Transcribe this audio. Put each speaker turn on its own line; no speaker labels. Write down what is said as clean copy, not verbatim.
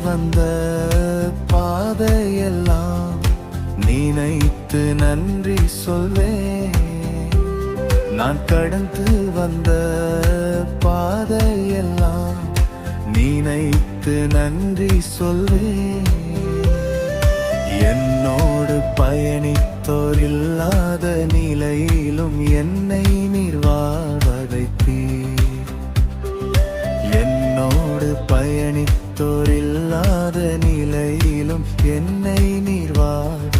வந்த பாதையெல்லாம் நினைத்து நன்றி சொல்வேன். நான் கடந்து வந்த பாதையெல்லாம் நினைத்து நன்றி சொல்வேன். என்னோடு பயணித்தோர் இல்லாத நிலையிலும் என்னை நீர் வாழ வைத்தீர். என்னோடு பயணித்தோர் இல்லாத நிலையிலும் என்னை நீர் வாழ